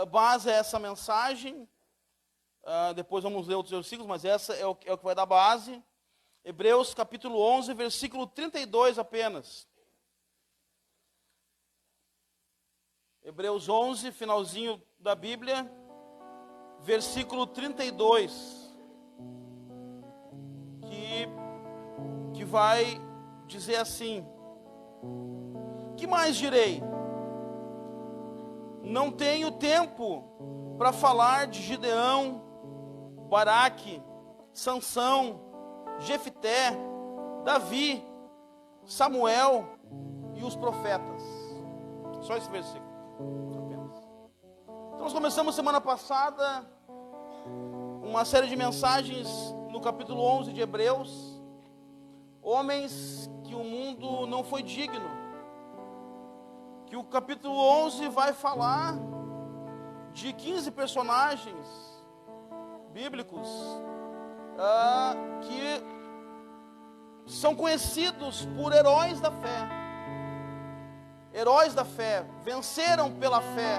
base a essa mensagem. Depois vamos ler outros versículos, mas essa é o que vai dar base. Hebreus capítulo 11, versículo 32 apenas. Hebreus 11, finalzinho da Bíblia, versículo 32, que vai dizer assim: que mais direi? Não tenho tempo para falar de Gideão, Baraque, Sansão, Jefté, Davi, Samuel e os profetas. Só esse versículo apenas. Então nós começamos semana passada uma série de mensagens no capítulo 11 de Hebreus. Homens que o mundo não foi digno. Que o capítulo 11 vai falar de 15 personagens bíblicos que são conhecidos por heróis da fé. Heróis da fé, venceram pela fé,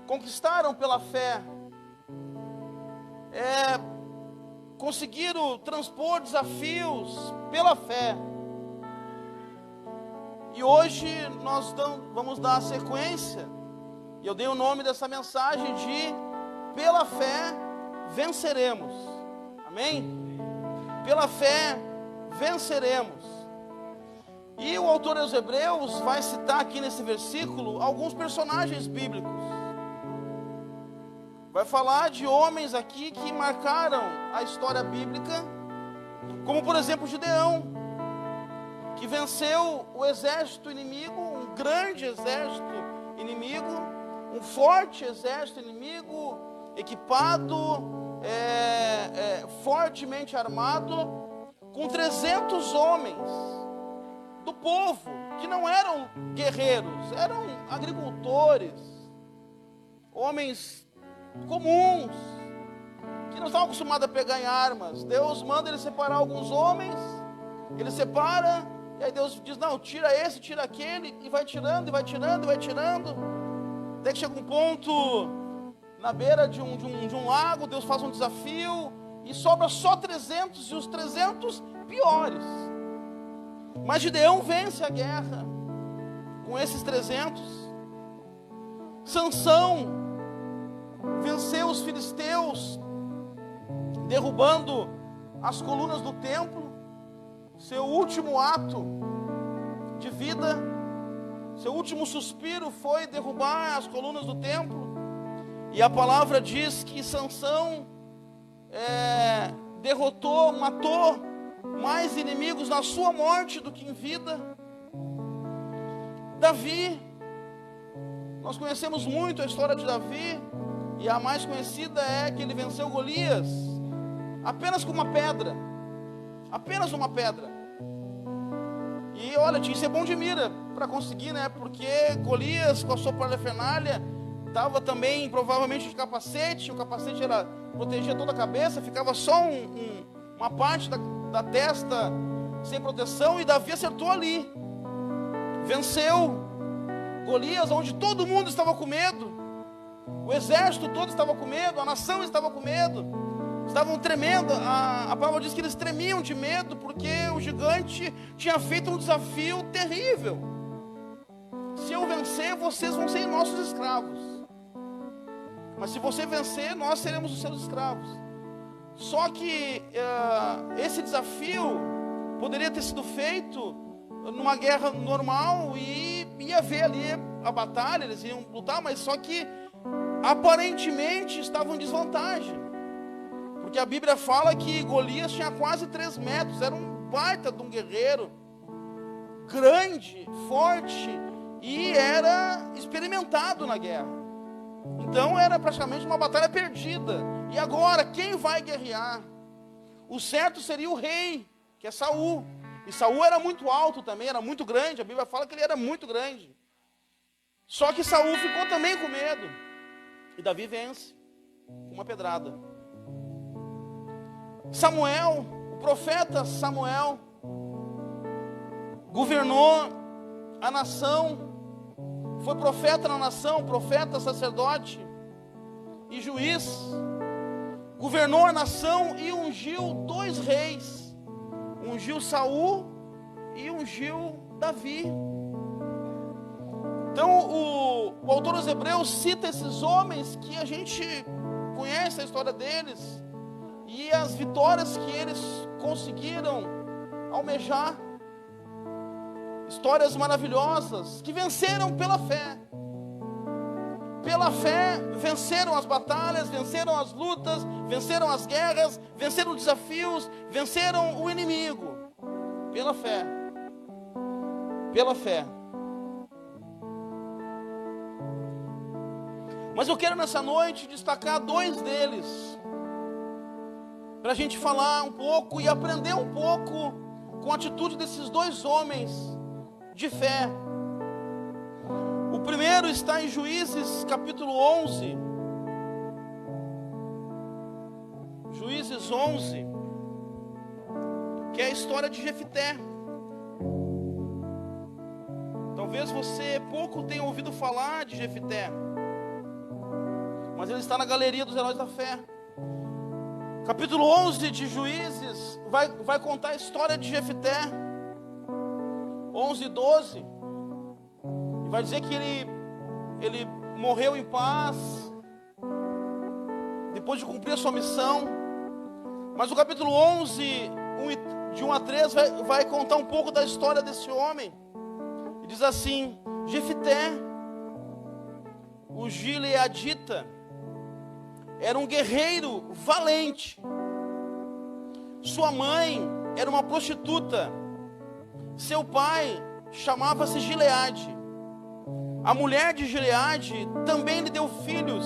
conquistaram pela fé, conseguiram transpor desafios pela fé. E hoje nós vamos dar a sequência, e eu dei o nome dessa mensagem de Pela Fé Venceremos. Amém? Pela fé venceremos. E o autor aos Hebreus vai citar aqui nesse versículo alguns personagens bíblicos. Vai falar de homens aqui que marcaram a história bíblica, como por exemplo Gideão, que venceu o exército inimigo, um grande exército inimigo, um forte exército inimigo, equipado, fortemente armado, com 300 homens do povo, que não eram guerreiros, eram agricultores, homens comuns, que não estavam acostumados a pegar em armas. Deus manda ele separar alguns homens, ele separa, e aí Deus diz: não, tira esse, tira aquele, e vai tirando, e vai tirando, e vai tirando, até que chega um ponto, na beira de um lago, Deus faz um desafio, e sobra só 300, e os 300 piores. Mas Gideão vence a guerra com esses 300. Sansão venceu os filisteus, derrubando as colunas do templo. Seu último ato de vida, seu último suspiro foi derrubar as colunas do templo. E a palavra diz que Sansão derrotou, matou mais inimigos na sua morte do que em vida. Davi, nós conhecemos muito a história de Davi, e a mais conhecida é que ele venceu Golias apenas com uma pedra. Apenas uma pedra. E olha, tinha que ser bom de mira para conseguir, né? Porque Golias, com a sua parafernália, estava também provavelmente de capacete. O capacete protegia toda a cabeça, ficava só uma parte da testa sem proteção, e Davi acertou ali. Venceu Golias, onde todo mundo estava com medo. O exército todo estava com medo, a nação estava com medo. Estavam tremendo, a palavra diz que eles tremiam de medo, porque o gigante tinha feito um desafio terrível. Se eu vencer, vocês vão ser nossos escravos. Mas se você vencer, nós seremos os seus escravos. Só que esse desafio poderia ter sido feito numa guerra normal, e ia haver ali a batalha, eles iam lutar, mas só que aparentemente estavam em desvantagem. Porque a Bíblia fala que Golias tinha quase 3 metros, era um baita de um guerreiro, grande, forte, e era experimentado na guerra. Então era praticamente uma batalha perdida. E agora, quem vai guerrear? O certo seria o rei, que é Saul. E Saul era muito alto também, era muito grande, a Bíblia fala que ele era muito grande. Só que Saul ficou também com medo, e Davi vence com uma pedrada. Samuel, o profeta Samuel, governou a nação, foi profeta na nação, profeta, sacerdote e juiz. Governou a nação e ungiu 2 reis. Ungiu Saul e ungiu Davi. Então o autor dos Hebreus cita esses homens que a gente conhece a história deles e as vitórias que eles conseguiram almejar. Histórias maravilhosas que venceram pela fé. Pela fé venceram as batalhas, venceram as lutas, venceram as guerras, venceram os desafios, venceram o inimigo. Pela fé. Pela fé. Mas eu quero nessa noite destacar 2 deles, para a gente falar um pouco e aprender um pouco com a atitude desses 2 homens de fé. O primeiro está em Juízes capítulo 11. Juízes 11, que é a história de Jefté. Talvez você pouco tenha ouvido falar de Jefté, mas ele está na galeria dos heróis da fé. Capítulo 11 de Juízes vai contar a história de Jefté. 11:12. E vai dizer que ele morreu em paz, depois de cumprir a sua missão. Mas o capítulo 11, de 1 a 3, vai contar um pouco da história desse homem. E diz assim: Jefté, o gileadita, era um guerreiro valente. Sua mãe era uma prostituta. Seu pai chamava-se Gileade. A mulher de Gileade também lhe deu filhos,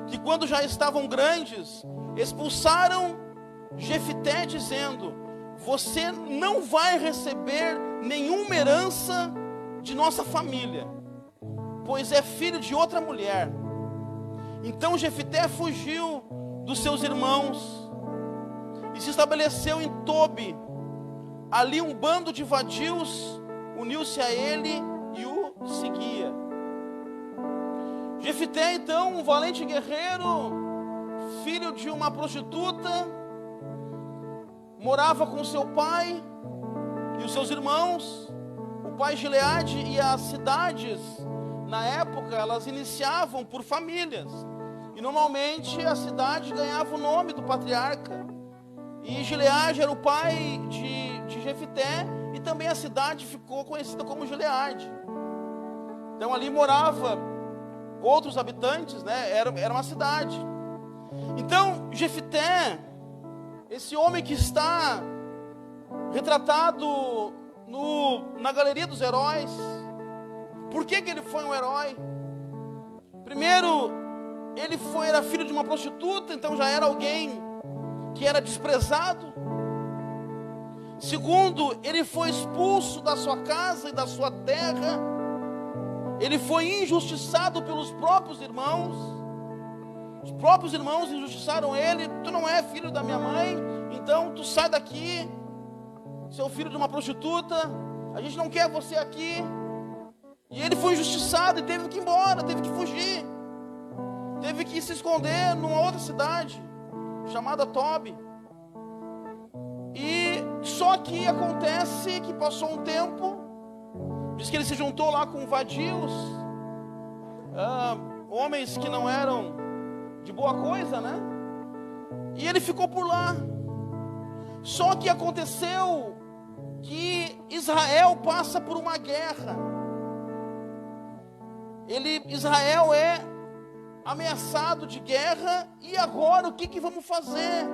que quando já estavam grandes, expulsaram Jefté, dizendo: você não vai receber nenhuma herança de nossa família, pois é filho de outra mulher. Então Jefté fugiu dos seus irmãos e se estabeleceu em Tobi. Ali um bando de vadios uniu-se a ele e o seguia. Jefté, então, um valente guerreiro, filho de uma prostituta, morava com seu pai e os seus irmãos. O pai Gileade e as cidades, na época, elas iniciavam por famílias. E normalmente a cidade ganhava o nome do patriarca. E Gileade era o pai de Jefté, e também a cidade ficou conhecida como Gileade. Então ali morava outros habitantes, né? Era uma cidade. Então Jefté, esse homem que está retratado na galeria dos heróis, por que ele foi um herói? Primeiro, ele era filho de uma prostituta, então já era alguém que era desprezado. Segundo, ele foi expulso da sua casa e da sua terra. Ele foi injustiçado pelos próprios irmãos. Os próprios irmãos injustiçaram ele. Tu não é filho da minha mãe, então tu sai daqui. Seu filho de uma prostituta, a gente não quer você aqui. E ele foi injustiçado e teve que ir embora, teve que fugir. Teve que se esconder numa outra cidade, chamada Tobi. E só que acontece que passou um tempo, diz que ele se juntou lá com vadios, homens que não eram de boa coisa, né? E ele ficou por lá. Só que aconteceu que Israel passa por uma guerra. Israel é ameaçado de guerra, e agora o que vamos fazer?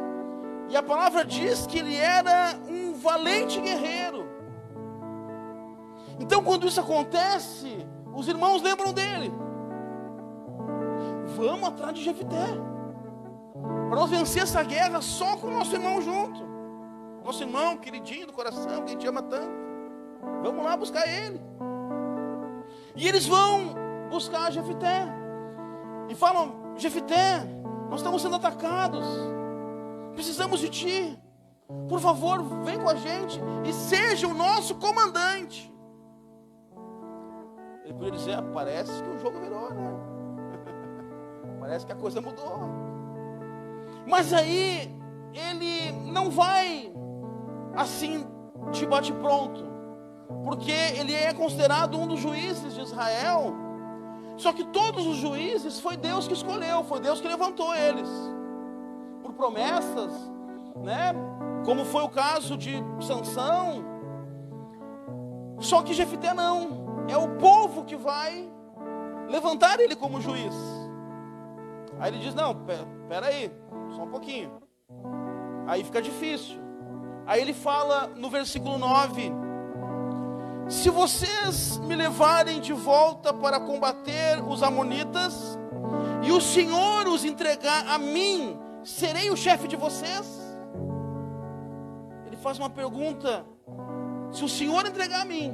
E a palavra diz que ele era um valente guerreiro. Então quando isso acontece, os irmãos lembram dele. Vamos atrás de Jefté, para nós vencer essa guerra só com o nosso irmão junto. Nosso irmão queridinho do coração, que a gente ama tanto. Vamos lá buscar ele. E eles vão buscar Jefté e falam: Jefté, nós estamos sendo atacados, precisamos de ti, por favor, vem com a gente e seja o nosso comandante. Ele podia dizer, parece que o jogo virou, né? Parece que a coisa mudou. Mas aí, ele não vai assim, de bate-pronto, porque ele é considerado um dos juízes de Israel. Só que todos os juízes foi Deus que escolheu, foi Deus que levantou eles, por promessas, né? Como foi o caso de Sansão. Só que Jefté não, é o povo que vai levantar ele como juiz. Aí ele diz, não, pera aí, só um pouquinho. Aí fica difícil. Aí ele fala no versículo 9: se vocês me levarem de volta para combater os amonitas, e o Senhor os entregar a mim, serei o chefe de vocês? Ele faz uma pergunta: se o Senhor entregar a mim,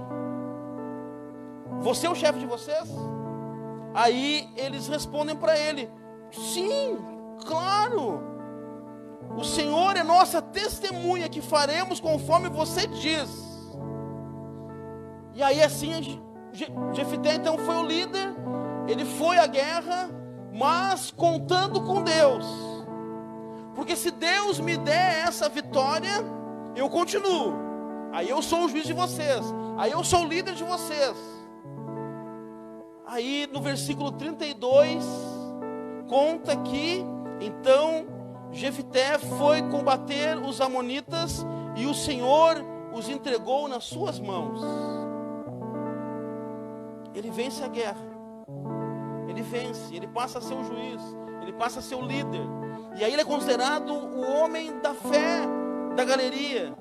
você é o chefe de vocês? Aí eles respondem para ele: sim, claro, o Senhor é nossa testemunha que faremos conforme você diz. E aí assim, Jefté então foi o líder, ele foi à guerra, mas contando com Deus, porque se Deus me der essa vitória, eu continuo, aí eu sou o juiz de vocês, aí eu sou o líder de vocês. Aí no versículo 32, conta que então Jefté foi combater os amonitas e o Senhor os entregou nas suas mãos. Ele vence a guerra, ele vence, ele passa a ser o juiz, ele passa a ser o líder. E aí ele é considerado o homem da fé da galeria,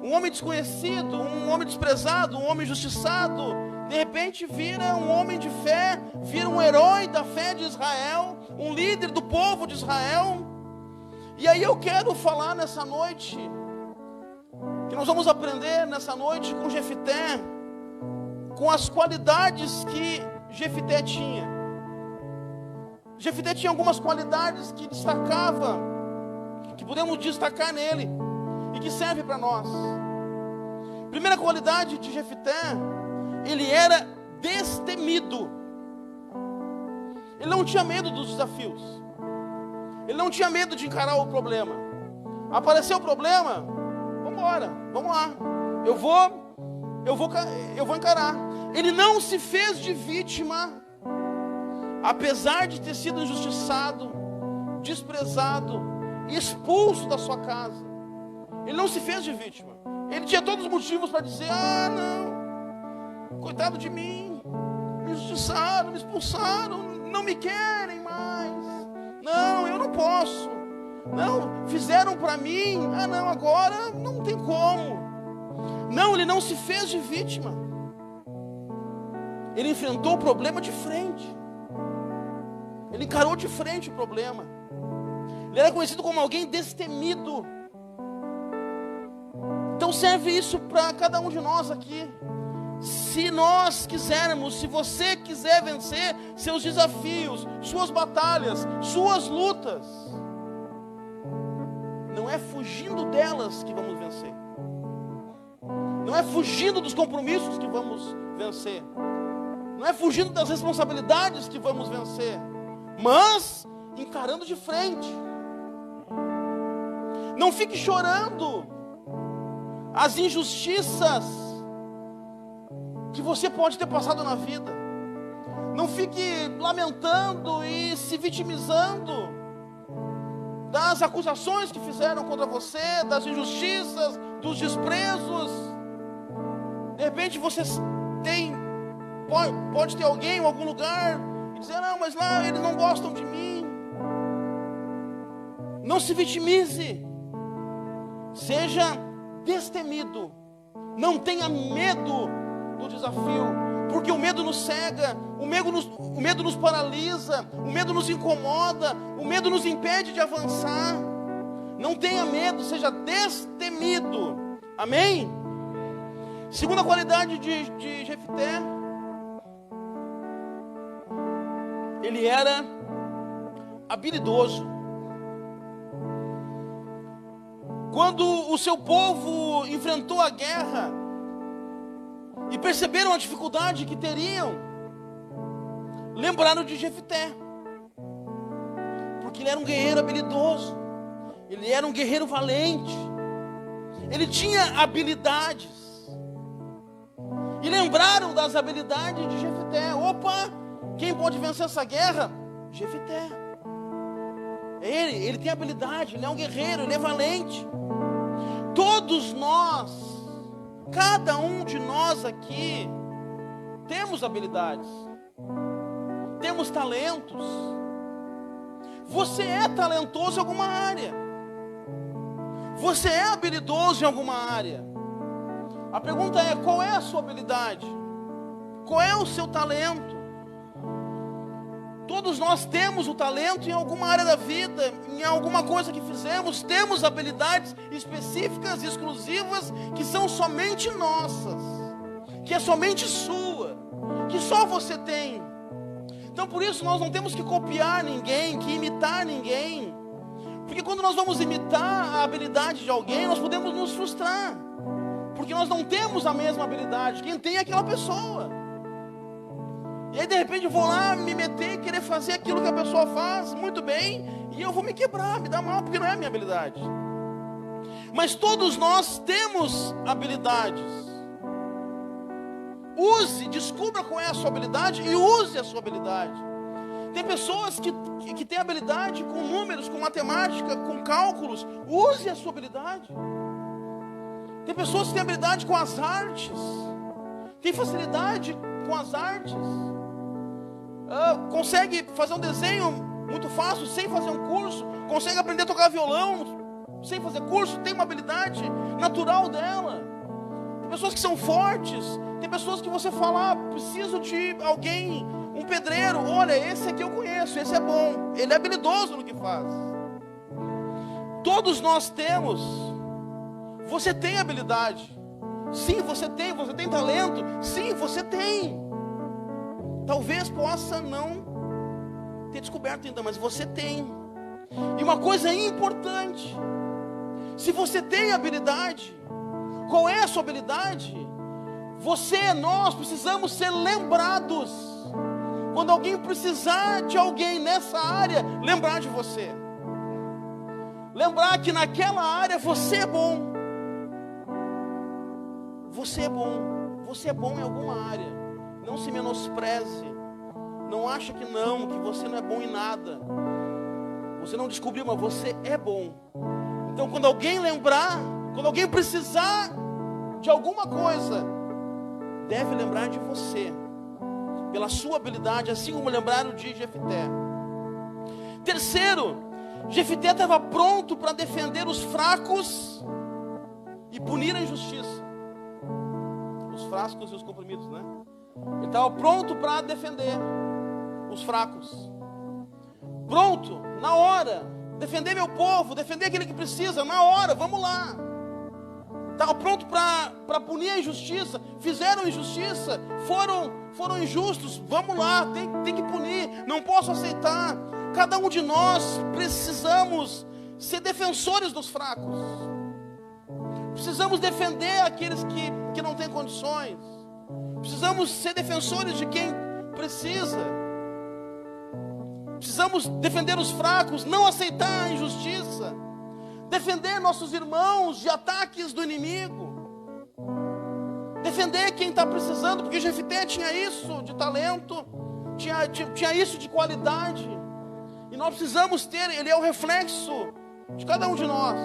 um homem desconhecido, um homem desprezado, um homem injustiçado. De repente vira um homem de fé, vira um herói da fé de Israel, um líder do povo de Israel. E aí eu quero falar nessa noite, que nós vamos aprender nessa noite com Jefté, com as qualidades que Jefté tinha. Jefté tinha algumas qualidades que destacava, que podemos destacar nele, e que serve para nós. Primeira qualidade de Jefté: ele era destemido. Ele não tinha medo dos desafios. Ele não tinha medo de encarar o problema. Apareceu o problema, vamos embora, vamos lá. Eu vou encarar. Ele não se fez de vítima, apesar de ter sido injustiçado, desprezado, expulso da sua casa. Ele não se fez de vítima. Ele tinha todos os motivos para dizer: ah, não, coitado de mim, me injustiçaram, me expulsaram, não me querem mais. Não, eu não posso. Não, fizeram para mim. Ah, não, agora não tem como. Não, ele não se fez de vítima. Ele enfrentou o problema de frente. Ele encarou de frente o problema. Ele era conhecido como alguém destemido. Então serve isso para cada um de nós aqui. Se nós quisermos, se você quiser vencer seus desafios, suas batalhas, suas lutas, não é fugindo delas que vamos vencer. Não é fugindo dos compromissos que vamos vencer. Não é fugindo das responsabilidades que vamos vencer, mas encarando de frente. Não fique chorando as injustiças que você pode ter passado na vida. Não fique lamentando e se vitimizando das acusações que fizeram contra você, das injustiças, dos desprezos. De repente você pode ter alguém em algum lugar e dizer: não, mas lá eles não gostam de mim. Não se vitimize. Seja destemido. Não tenha medo do desafio, porque o medo nos cega, o medo nos paralisa, o medo nos incomoda, o medo nos impede de avançar. Não tenha medo, seja destemido. Amém? Segunda qualidade de Jefté: ele era habilidoso. Quando o seu povo enfrentou a guerra e perceberam a dificuldade que teriam, lembraram de Jefté, porque ele era um guerreiro habilidoso, ele era um guerreiro valente, ele tinha habilidades, e lembraram das habilidades de Jefté. Opa, quem pode vencer essa guerra? Jefté. Ele tem habilidade, ele é um guerreiro, ele é valente. Todos nós, cada um de nós aqui, temos habilidades, temos talentos. Você é talentoso em alguma área, você é habilidoso em alguma área. A pergunta é: qual é a sua habilidade? Qual é o seu talento? Todos nós temos o talento em alguma área da vida, em alguma coisa que fizemos. Temos habilidades específicas, exclusivas, que são somente nossas, que é somente sua, que só você tem. Então por isso nós não temos que copiar ninguém, que imitar ninguém, porque quando nós vamos imitar a habilidade de alguém, nós podemos nos frustrar, porque nós não temos a mesma habilidade. Quem tem é aquela pessoa. E aí de repente eu vou lá me meter e querer fazer aquilo que a pessoa faz muito bem, e eu vou me quebrar, me dar mal, porque não é a minha habilidade. Mas todos nós temos habilidades. Use, descubra qual é a sua habilidade e use a sua habilidade. Tem pessoas que têm habilidade com números, com matemática, com cálculos. Use a sua habilidade. Tem pessoas que têm habilidade com as artes, tem facilidade com as artes. Consegue fazer um desenho muito fácil, sem fazer um curso. Consegue aprender a tocar violão, sem fazer curso. Tem uma habilidade natural dela. Tem pessoas que são fortes. Tem pessoas que você fala: preciso de alguém, um pedreiro. Olha, esse aqui eu conheço, esse é bom, ele é habilidoso no que faz. Todos nós temos. Você tem habilidade. Sim, você tem talento. Sim, você tem. Talvez possa não ter descoberto ainda, mas você tem. E uma coisa importante: se você tem habilidade, qual é a sua habilidade? Nós precisamos ser lembrados. Quando alguém precisar de alguém nessa área, lembrar de você. Lembrar que naquela área você é bom. Você é bom. Você é bom em alguma área. Não se menospreze. Não acha que você não é bom em nada. Você não descobriu, mas você é bom. Então quando alguém lembrar, quando alguém precisar de alguma coisa, deve lembrar de você, pela sua habilidade, assim como lembraram de Jefté. Terceiro, Jefté estava pronto para defender os fracos e punir a injustiça. Os fracos e os comprimidos, né? Ele estava pronto para defender os fracos. Pronto, na hora. Defender meu povo, defender aquele que precisa, na hora, vamos lá. Estava pronto para punir a injustiça. Fizeram injustiça, foram injustos, vamos lá, tem que punir. Não posso aceitar. Cada um de nós precisamos ser defensores dos fracos. Precisamos defender aqueles que não têm condições. Precisamos ser defensores de quem precisa. Precisamos defender os fracos, não aceitar a injustiça. Defender nossos irmãos de ataques do inimigo. Defender quem está precisando, porque Jefté tinha isso de talento, tinha isso de qualidade. E nós precisamos ter, ele é o reflexo de cada um de nós,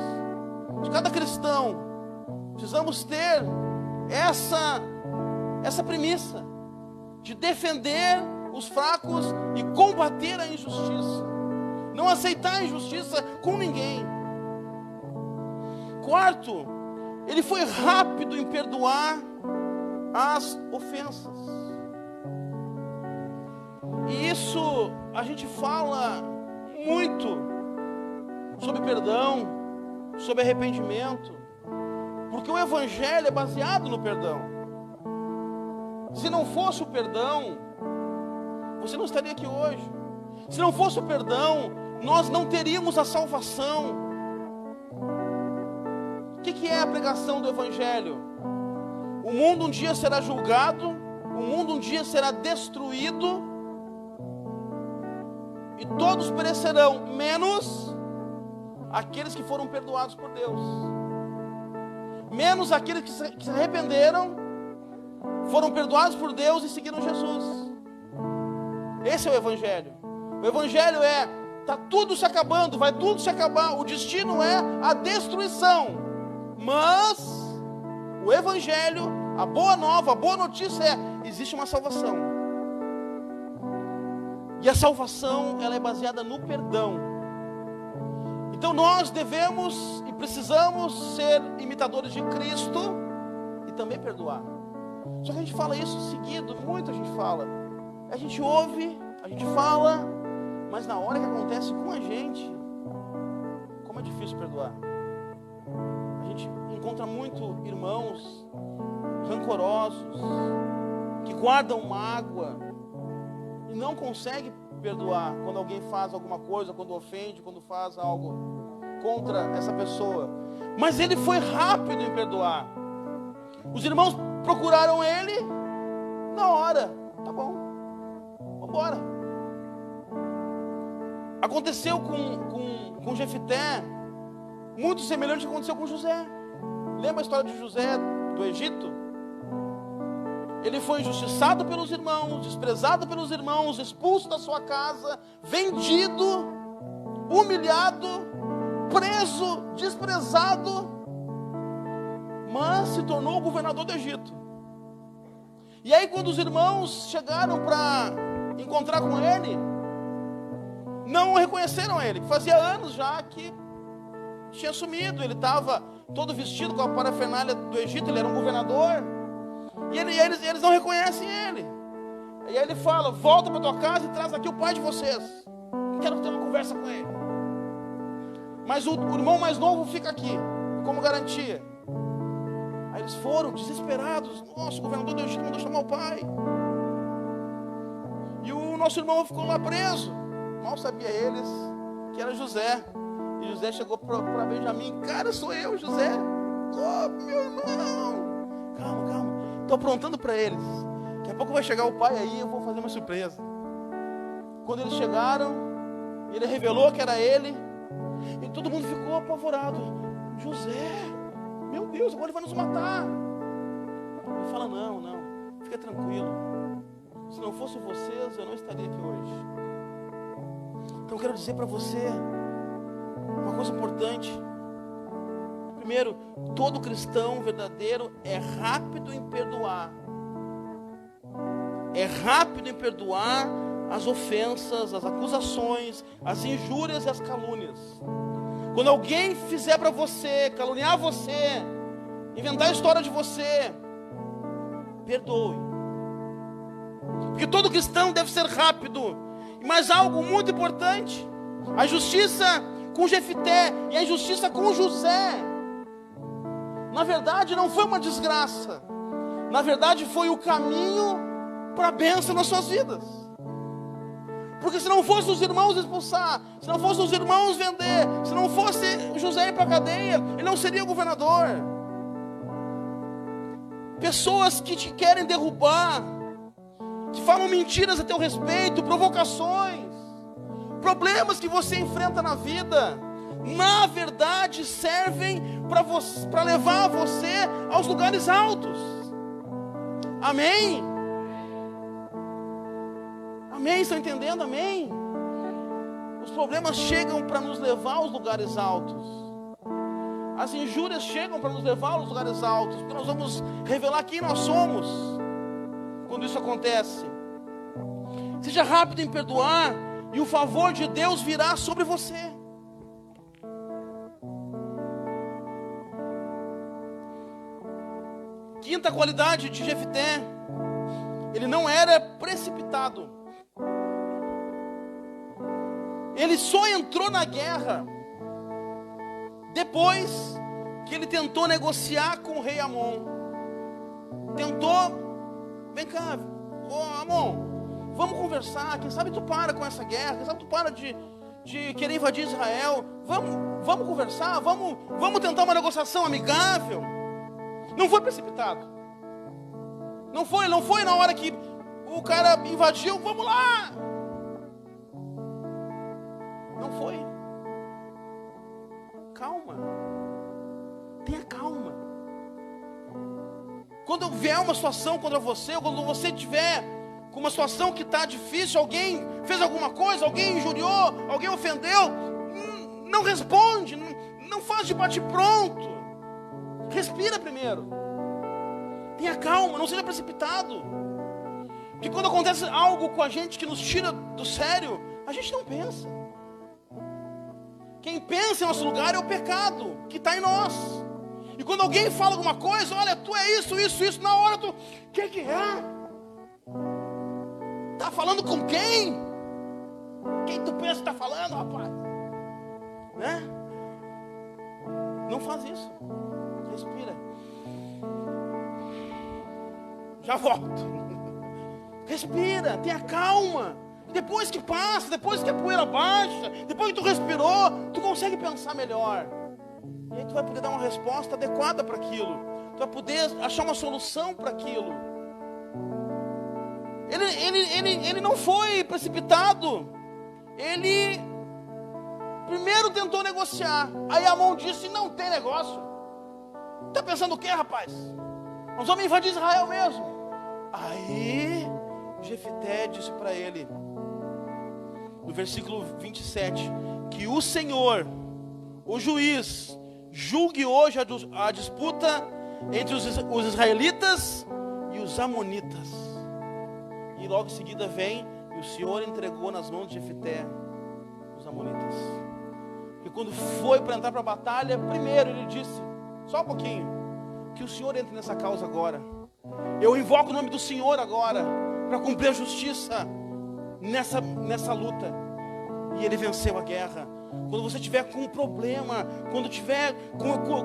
de cada cristão. Precisamos ter essa premissa de defender os fracos e combater a injustiça. Não aceitar a injustiça com ninguém. Quarto, ele foi rápido em perdoar as ofensas. E isso a gente fala muito sobre perdão, sobre arrependimento, porque o evangelho é baseado no perdão. Se não fosse o perdão, você não estaria aqui hoje. Se não fosse o perdão, nós não teríamos a salvação. O que é a pregação do evangelho? O mundo um dia será julgado, o mundo um dia será destruído, e todos perecerão, menos aqueles que foram perdoados por Deus. Menos aqueles que se arrependeram, foram perdoados por Deus e seguiram Jesus. Esse é o Evangelho. O Evangelho está tudo se acabando, vai tudo se acabar, o destino é a destruição. Mas o Evangelho, a boa nova, a boa notícia existe uma salvação. E a salvação, ela é baseada no perdão. Então nós devemos e precisamos ser imitadores de Cristo e também perdoar. Só que a gente fala isso seguido, muita gente fala. A gente ouve, a gente fala, mas na hora que acontece com a gente, como é difícil perdoar. A gente encontra muito irmãos rancorosos, que guardam mágoa e não conseguem perdoar quando alguém faz alguma coisa, quando ofende, quando faz algo contra essa pessoa. Mas ele foi rápido em perdoar. Os irmãos procuraram ele na hora. Tá bom, vamos embora. Aconteceu com Jefité muito semelhante ao que aconteceu com José. Lembra a história de José do Egito? Ele foi injustiçado pelos irmãos, desprezado pelos irmãos, expulso da sua casa, vendido, humilhado, preso, desprezado, mas se tornou o governador do Egito. E aí quando os irmãos chegaram para encontrar com ele, não reconheceram ele. Fazia anos já que tinha sumido. Ele estava todo vestido com a parafernália do Egito, ele era um governador. E eles não reconhecem ele. E aí ele fala: volta para tua casa e traz aqui o pai de vocês. Quero ter uma conversa com ele. Mas o irmão mais novo fica aqui, como garantia. Aí eles foram desesperados. Nossa, o governador do Egito mandou chamar o pai. E o nosso irmão ficou lá preso. Mal sabia eles que era José. E José chegou para Benjamim: cara, sou eu, José. Oh, meu irmão. Calma. Estou aprontando para eles. Daqui a pouco vai chegar o pai aí e eu vou fazer uma surpresa. Quando eles chegaram, ele revelou que era ele. E todo mundo ficou apavorado. José, meu Deus, agora ele vai nos matar. Ele fala: não, fica tranquilo. Se não fosse vocês, eu não estaria aqui hoje. Então eu quero dizer para você uma coisa importante. Primeiro, todo cristão verdadeiro é rápido em perdoar. É rápido em perdoar as ofensas, as acusações, as injúrias e as calúnias. Quando alguém fizer para você, caluniar você, inventar a história de você, perdoe. Porque todo cristão deve ser rápido. Mas algo muito importante: a justiça com Jefité e a injustiça com José, na verdade não foi uma desgraça. Na verdade foi o caminho para a bênção nas suas vidas. Porque se não fosse os irmãos expulsar, se não fosse os irmãos vender, se não fosse José ir para a cadeia, ele não seria o governador. Pessoas que te querem derrubar, que falam mentiras a teu respeito, provocações, problemas que você enfrenta na vida, na verdade servem para levar você aos lugares altos. Amém? Amém? Estão entendendo? Amém? Os problemas chegam para nos levar aos lugares altos. As injúrias chegam para nos levar aos lugares altos, porque nós vamos revelar quem nós somos quando isso acontece. Seja rápido em perdoar e o favor de Deus virá sobre você. Quinta qualidade de Jefité: ele não era precipitado. Ele só entrou na guerra depois que ele tentou negociar com o rei Amon. Vem cá, Amon, vamos conversar, quem sabe tu para com essa guerra, quem sabe tu para de querer invadir Israel, vamos conversar, vamos tentar uma negociação amigável. Não foi precipitado. Não foi na hora que o cara invadiu, vamos lá. tenha calma. Quando vier uma situação contra você, ou quando você tiver com uma situação que está difícil, alguém fez alguma coisa, alguém injuriou, alguém ofendeu, não responde, não faz de bate-pronto. Respira primeiro. Tenha calma, não seja precipitado. Porque quando acontece algo com a gente que nos tira do sério, a gente não pensa. Quem pensa em nosso lugar é o pecado que está em nós. E quando alguém fala alguma coisa, olha, tu é isso, na hora tu, que é? Tá falando com quem? Quem tu pensa que está falando, rapaz? Né? Não faz isso. Respira. Já volto. Respira, tenha calma. Depois que passa, depois que a poeira baixa, depois que tu respirou, tu consegue pensar melhor. E aí tu vai poder dar uma resposta adequada para aquilo. Tu vai poder achar uma solução para aquilo. Ele não foi precipitado. Ele primeiro tentou negociar. Aí Amon disse, não tem negócio. Tá pensando o quê, rapaz? Nós vamos invadir Israel mesmo. Aí Jefté disse para ele, no versículo 27, que o Senhor, o juiz, julgue hoje a disputa entre os israelitas e os amonitas. E logo em seguida vem, e o Senhor entregou nas mãos de Jefté os amonitas. E quando foi para entrar para a batalha, primeiro ele disse, só um pouquinho, que o Senhor entre nessa causa agora. Eu invoco o nome do Senhor agora, para cumprir a justiça nessa luta. E ele venceu a guerra. Quando você estiver com um problema, quando tiver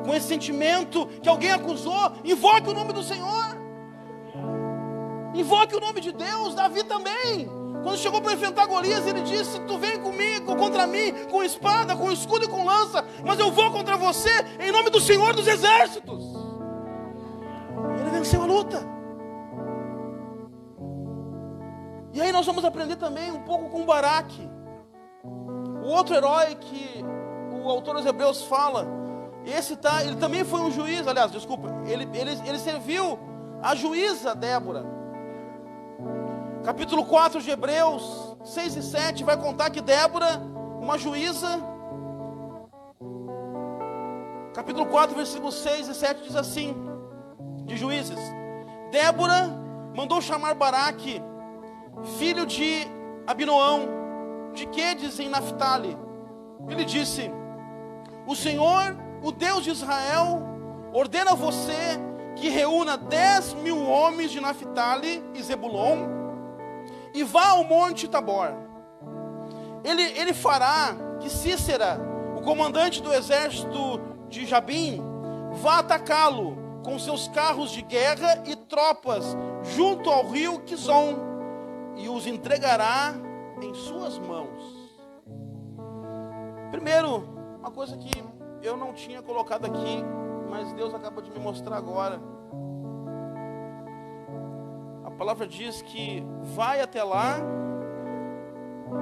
com esse sentimento que alguém acusou, invoque o nome do Senhor. Invoque o nome de Deus. Davi também, quando chegou para enfrentar Golias, ele disse, tu vem comigo, contra mim, com espada, com escudo e com lança, mas eu vou contra você em nome do Senhor dos exércitos. E ele venceu a luta. E aí nós vamos aprender também um pouco com Baraque, o outro herói que o autor dos Hebreus fala. Ele também foi um juiz, aliás, desculpa, ele serviu a juíza Débora. Capítulo 4 de Hebreus 6 e 7 vai contar que Débora, uma juíza, capítulo 4, versículos 6 e 7 diz assim, de Juízes: Débora mandou chamar Baraque, filho de Abinoão, de Quedes em Naphtali. Ele disse: o Senhor, o Deus de Israel, ordena a você que reúna 10.000 homens de Naphtali e Zebulon e vá ao monte Tabor. Ele fará que Cícera, o comandante do exército de Jabim, vá atacá-lo com seus carros de guerra e tropas junto ao rio Quizon, e os entregará em suas mãos. Primeiro, uma coisa que eu não tinha colocado aqui, mas Deus acaba de me mostrar agora. A palavra diz que vai até lá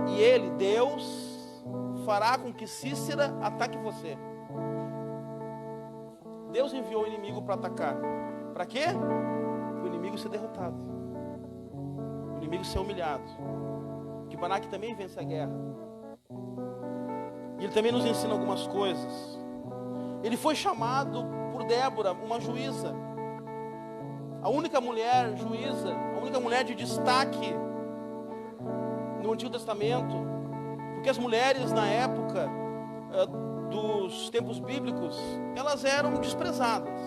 e ele, Deus, fará com que Cícera ataque você. Deus enviou o inimigo para atacar. Para quê? O inimigo ser derrotado, o inimigo ser humilhado. Que Baraque também vence a guerra. E ele também nos ensina algumas coisas. Ele foi chamado por Débora, uma juíza, a única mulher juíza, a única mulher de destaque no Antigo Testamento, porque as mulheres na época dos tempos bíblicos, elas eram desprezadas.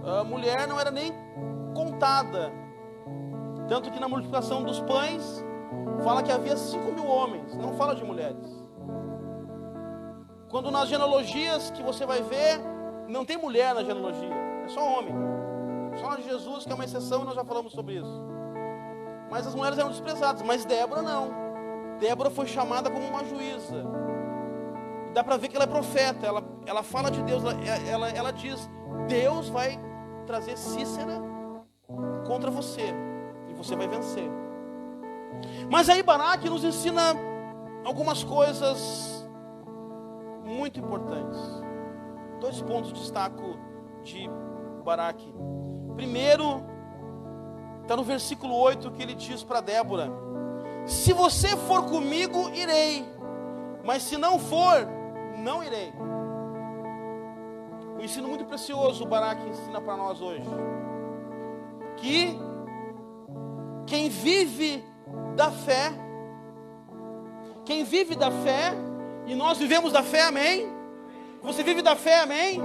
A mulher não era nem contada, tanto que na multiplicação dos pães fala que havia 5.000 homens, não fala de mulheres. Quando nas genealogias que você vai ver, não tem mulher na genealogia, é só homem. Só de Jesus, que é uma exceção, e nós já falamos sobre isso. Mas as mulheres eram desprezadas, mas Débora não. Débora foi chamada como uma juíza. Dá para ver que ela é profeta, ela fala de Deus, ela diz, Deus vai trazer Cícera contra você, e você vai vencer. Mas aí Baraque nos ensina algumas coisas muito importantes. Dois pontos destaco de Baraque. Primeiro, está no versículo 8 que ele diz para Débora: se você for comigo, irei, mas se não for, não irei. Um ensino muito precioso o Baraque ensina para nós hoje, que quem vive da fé, e nós vivemos da fé, amém? Você vive da fé, amém?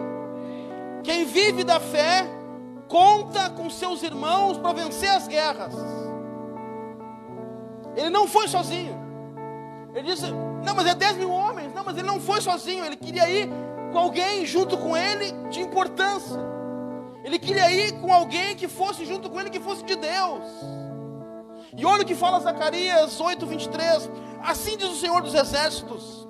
Quem vive da fé, conta com seus irmãos para vencer as guerras. Ele não foi sozinho. Ele disse, não, mas é 10 mil homens. Não, mas ele não foi sozinho. Ele queria ir com alguém junto com ele de importância. Ele queria ir com alguém que fosse junto com ele, que fosse de Deus. E olha o que fala Zacarias 8:23. Assim diz o Senhor dos Exércitos: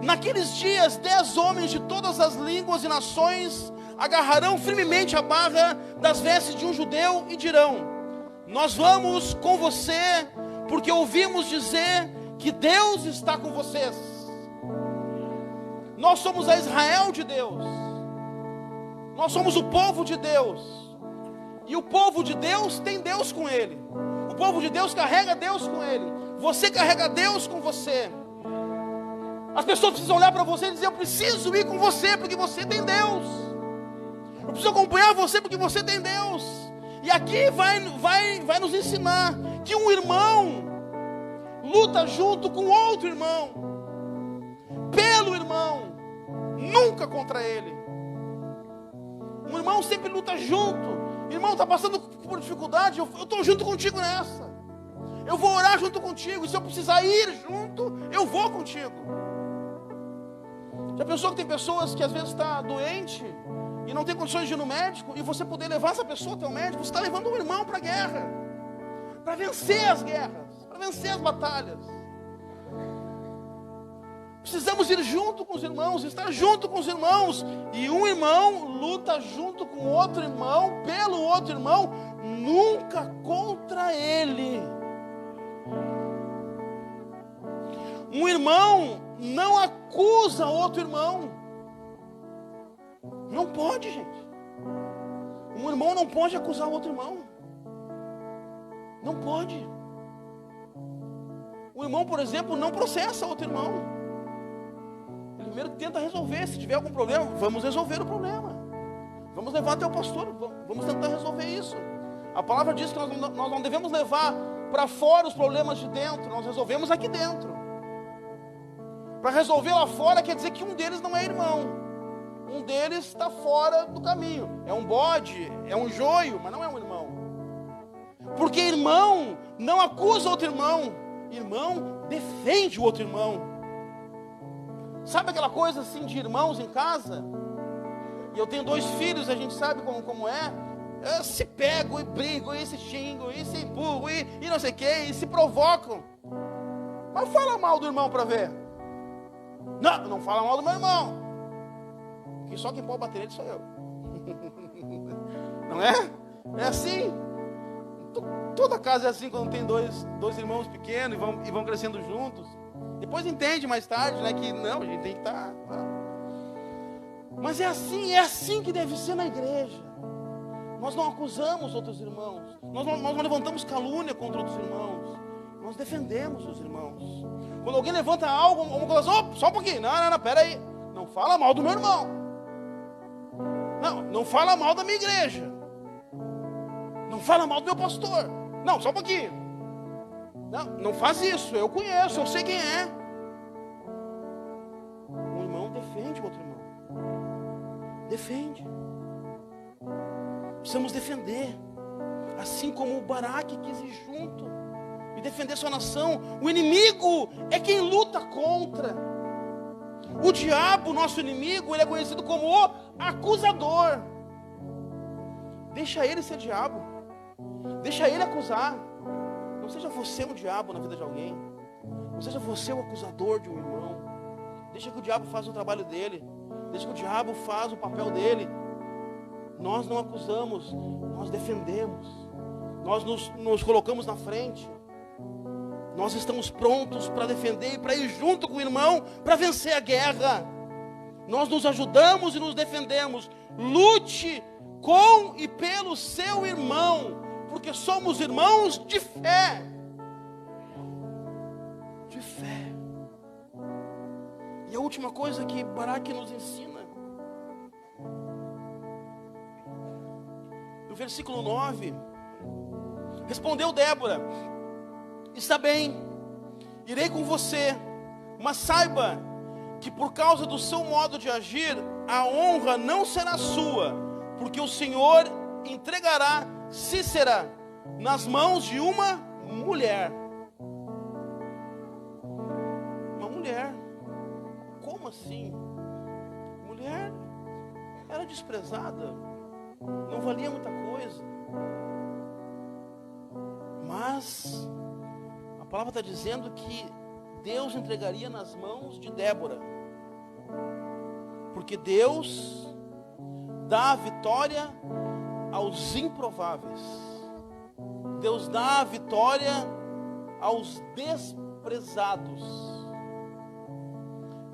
naqueles dias 10 homens de todas as línguas e nações agarrarão firmemente a barra das vestes de um judeu e dirão: nós vamos com você, porque ouvimos dizer que Deus está com vocês. Nós somos a Israel de Deus. Nós somos o povo de Deus. E o povo de Deus tem Deus com ele. O povo de Deus carrega Deus com ele. Você carrega Deus com você. As pessoas precisam olhar para você e dizer: eu preciso ir com você porque você tem Deus. Eu preciso acompanhar você porque você tem Deus. E aqui vai nos ensinar que um irmão luta junto com outro irmão, pelo irmão, nunca contra ele. Um irmão sempre luta junto. Irmão, está passando por dificuldade, eu estou junto contigo nessa. Eu vou orar junto contigo. E se eu precisar ir junto, eu vou contigo. Já pensou que tem pessoas que às vezes está doente e não tem condições de ir no médico, e você poder levar essa pessoa até o médico? Você está levando um irmão para a guerra, para vencer as guerras, para vencer as batalhas. Precisamos ir junto com os irmãos, estar junto com os irmãos. E um irmão luta junto com outro irmão, pelo outro irmão, nunca contra ele. Um irmão não acusa outro irmão. Não pode, gente. Um irmão não pode acusar outro irmão. Não pode. Um irmão, por exemplo, não processa outro irmão. Primeiro tenta resolver. Se tiver algum problema, vamos resolver o problema. Vamos levar até o pastor. Vamos tentar resolver isso. A palavra diz que nós não devemos levar para fora os problemas de dentro. Nós resolvemos aqui dentro. Para resolver lá fora quer dizer que um deles não é irmão. Um deles está fora do caminho. É um bode, é um joio, mas não é um irmão. Porque irmão não acusa outro irmão. Irmão defende o outro irmão. Sabe aquela coisa assim de irmãos em casa? E eu tenho 2 filhos, a gente sabe como é. Se pegam e brigam, e se xingam, e se empurram, e não sei o que, e se provocam. Mas fala mal do irmão para ver. Não fala mal do meu irmão. Que só quem pode bater nele sou eu. Não é? É assim. Toda casa é assim quando tem dois irmãos pequenos e vão crescendo juntos. Depois entende mais tarde, né, que não, a gente tem que estar. Mas é assim que deve ser na igreja. Nós não acusamos outros irmãos. Nós não levantamos calúnia contra outros irmãos. Nós defendemos os irmãos. Quando alguém levanta algo, uma coisa, só um pouquinho. Não, pera aí. Não fala mal do meu irmão. Não fala mal da minha igreja. Não fala mal do meu pastor. Não, só um pouquinho. Não faz isso, eu conheço, eu sei quem é. Um irmão defende o outro irmão. Defende. Precisamos defender. Assim como o Baraque quis ir junto e defender sua nação. O inimigo é quem luta contra. O diabo, nosso inimigo, ele é conhecido como o acusador. Deixa ele ser diabo. Deixa ele acusar. Não seja você um diabo na vida de alguém. Não seja você o acusador de um irmão. Deixa que o diabo faça o trabalho dele. Deixa que o diabo faça o papel dele. Nós não acusamos, nós defendemos. Nós nos colocamos na frente. Nós estamos prontos para defender e para ir junto com o irmão para vencer a guerra. Nós nos ajudamos e nos defendemos. Lute com e pelo seu irmão, porque somos irmãos de fé. De fé. E a última coisa que Baraque nos ensina, no versículo 9, respondeu Débora: está bem, irei com você, mas saiba que por causa do seu modo de agir, a honra não será sua, porque o Senhor entregará Cícera nas mãos de uma mulher. Uma mulher? Como assim? Mulher era desprezada, não valia muita coisa. Mas a palavra está dizendo que Deus entregaria nas mãos de Débora, porque Deus dá a vitória aos improváveis. Deus dá a vitória aos desprezados.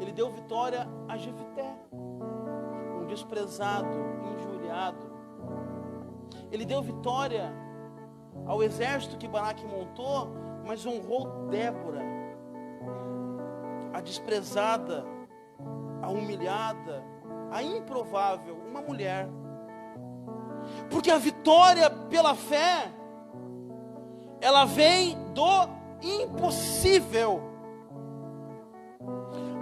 Ele deu vitória a Jefité, um desprezado, injuriado. Ele deu vitória ao exército que Baraque montou, mas honrou Débora, a desprezada, a humilhada, a improvável, uma mulher. Porque a vitória pela fé, ela vem do impossível.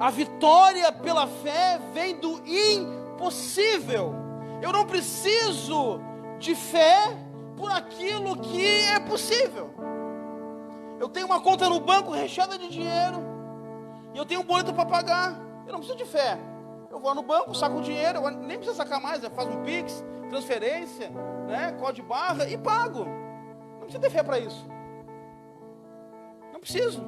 A vitória pela fé vem do impossível. Eu não preciso de fé por aquilo que é possível. Eu tenho uma conta no banco recheada de dinheiro, e eu tenho um boleto para pagar. Eu não preciso de fé. Eu vou no banco, saco o dinheiro, eu nem preciso sacar mais, eu faço um Pix, transferência, né, código de barra e pago. Não precisa ter fé para isso. Não preciso.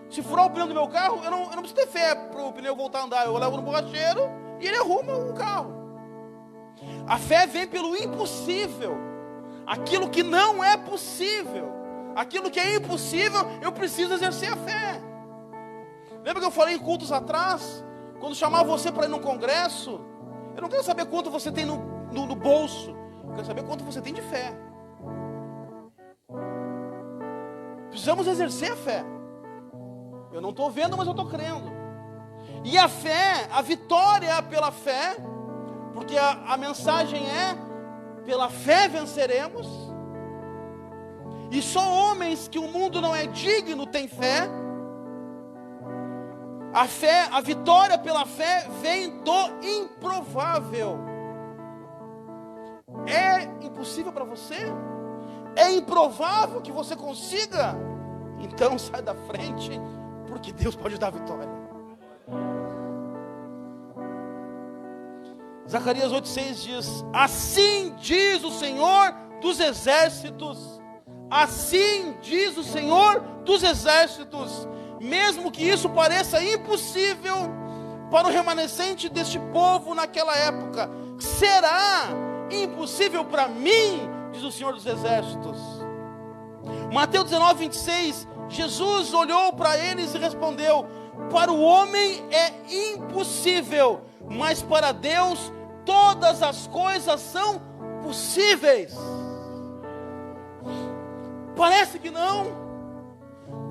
Se furar o pneu do meu carro, eu não preciso ter fé para o pneu voltar a andar. Eu levo no borracheiro e ele arruma o carro. A fé vem pelo impossível. Aquilo que não é possível, aquilo que é impossível, eu preciso exercer a fé. Lembra que eu falei em cultos atrás, quando chamava você para ir num congresso? Eu não quero saber quanto você tem no bolso, eu quero saber quanto você tem de fé. Precisamos exercer a fé. Eu não estou vendo, mas eu estou crendo. E a fé, a vitória pela fé, porque a mensagem é: pela fé venceremos. E só homens que o mundo não é digno têm fé. A fé, a vitória pela fé vem do improvável. É impossível para você? É improvável que você consiga? Então sai da frente, porque Deus pode dar a vitória. Zacarias 8,6 diz: assim diz o Senhor dos exércitos, assim diz o Senhor dos exércitos, mesmo que isso pareça impossível para o remanescente deste povo naquela época, será impossível para mim, diz o Senhor dos exércitos. Mateus 19,26, Jesus olhou para eles e respondeu: para o homem é impossível, mas para Deus todas as coisas são possíveis. Parece que não,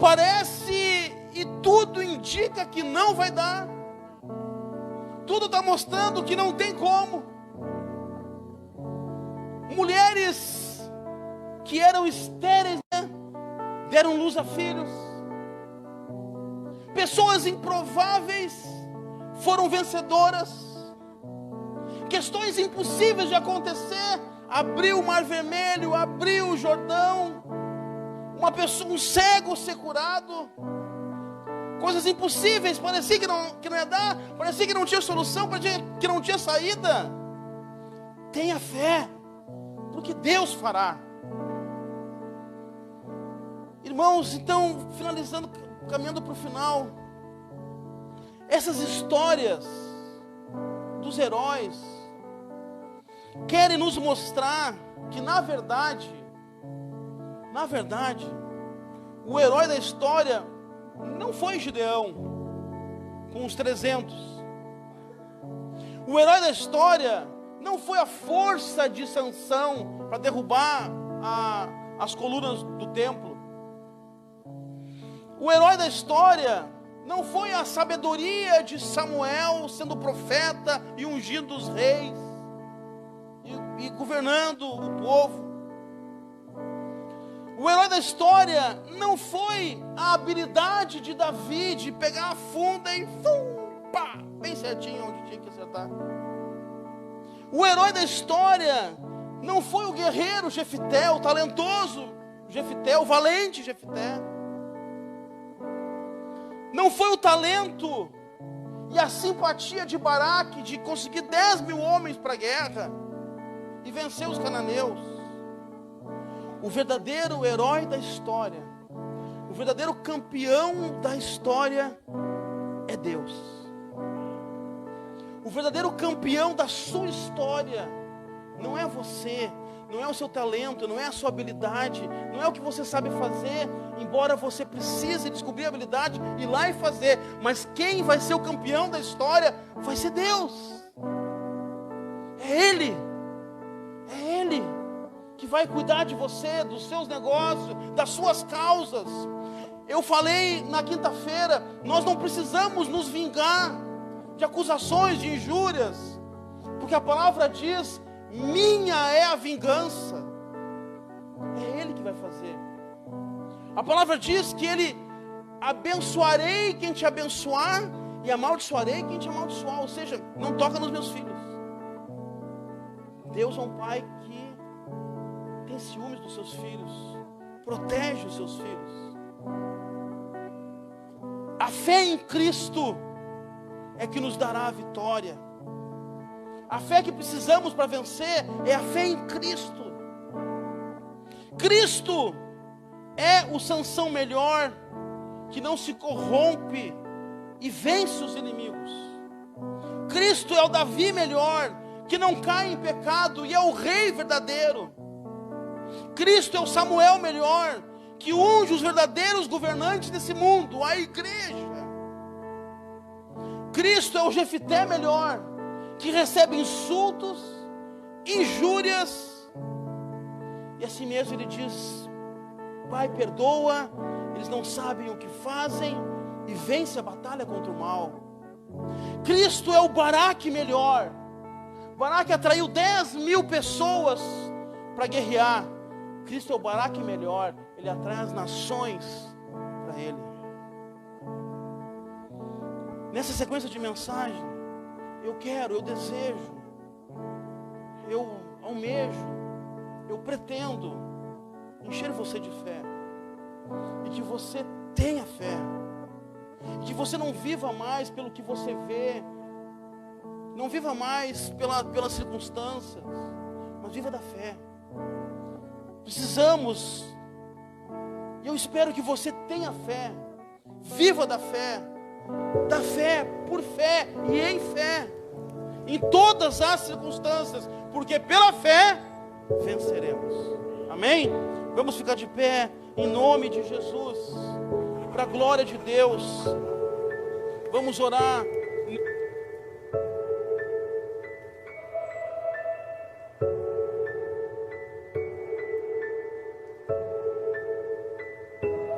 parece e tudo indica que não vai dar, tudo está mostrando que não tem como. Mulheres que eram estéreis, né, deram luz a filhos. Pessoas improváveis foram vencedoras. Questões impossíveis de acontecer, abriu o Mar Vermelho, abriu o Jordão, um cego ser curado. Coisas impossíveis, parecia que não ia dar, parecia que não tinha solução, parecia que não tinha saída. Tenha fé, porque Deus fará. Irmãos, então, finalizando, caminhando para o final, essas histórias dos heróis querem nos mostrar que na verdade, o herói da história não foi Gideão com os 300. O herói da história não foi a força de Sansão para derrubar as colunas do templo. O herói da história não foi a sabedoria de Samuel sendo profeta e ungindo os reis e governando o povo. O herói da história não foi a habilidade de Davi de pegar a funda e pá, bem certinho onde tinha que acertar. O herói da história não foi o guerreiro Jefité, o talentoso Jefité, o valente Jefité. Não foi o talento e a simpatia de Baraque de conseguir 10.000 homens para a guerra e vencer os cananeus. O verdadeiro herói da história, o verdadeiro campeão da história é Deus. O verdadeiro campeão da sua história não é você, não é o seu talento, não é a sua habilidade, não é o que você sabe fazer, embora você precise descobrir a habilidade, ir lá e fazer. Mas quem vai ser o campeão da história vai ser Deus. É Ele que vai cuidar de você, dos seus negócios, das suas causas. Eu falei na quinta-feira, nós não precisamos nos vingar de acusações, de injúrias, porque a palavra diz: minha é a vingança. É Ele que vai fazer. A palavra diz que Ele: abençoarei quem te abençoar e amaldiçoarei quem te amaldiçoar. Ou seja, não toca nos meus filhos. Deus é um pai que tem ciúmes dos seus filhos, protege os seus filhos. A fé em Cristo é que nos dará a vitória. A fé que precisamos para vencer é a fé em Cristo. Cristo é o Sansão melhor, que não se corrompe e vence os inimigos. Cristo é o Davi melhor, que não cai em pecado e é o rei verdadeiro. Cristo é o Samuel melhor, que unge os verdadeiros governantes desse mundo, a igreja. Cristo é o Jefité melhor, que recebe insultos, injúrias, e assim mesmo ele diz: Pai, perdoa, eles não sabem o que fazem, e vence a batalha contra o mal. Cristo é o Baraque melhor. Baraque atraiu 10.000 pessoas para guerrear. Cristo é o Baraque melhor, ele atrai as nações para ele. Nessa sequência de mensagem, eu desejo, eu almejo, eu pretendo encher você de fé, e que você tenha fé, e que você não viva mais pelo que você vê, não viva mais pelas circunstâncias, mas viva da fé. Precisamos, e eu espero que você tenha fé, viva da fé por fé e em fé, em todas as circunstâncias, porque pela fé venceremos. Amém? Vamos ficar de pé em nome de Jesus, para a glória de Deus. Vamos orar.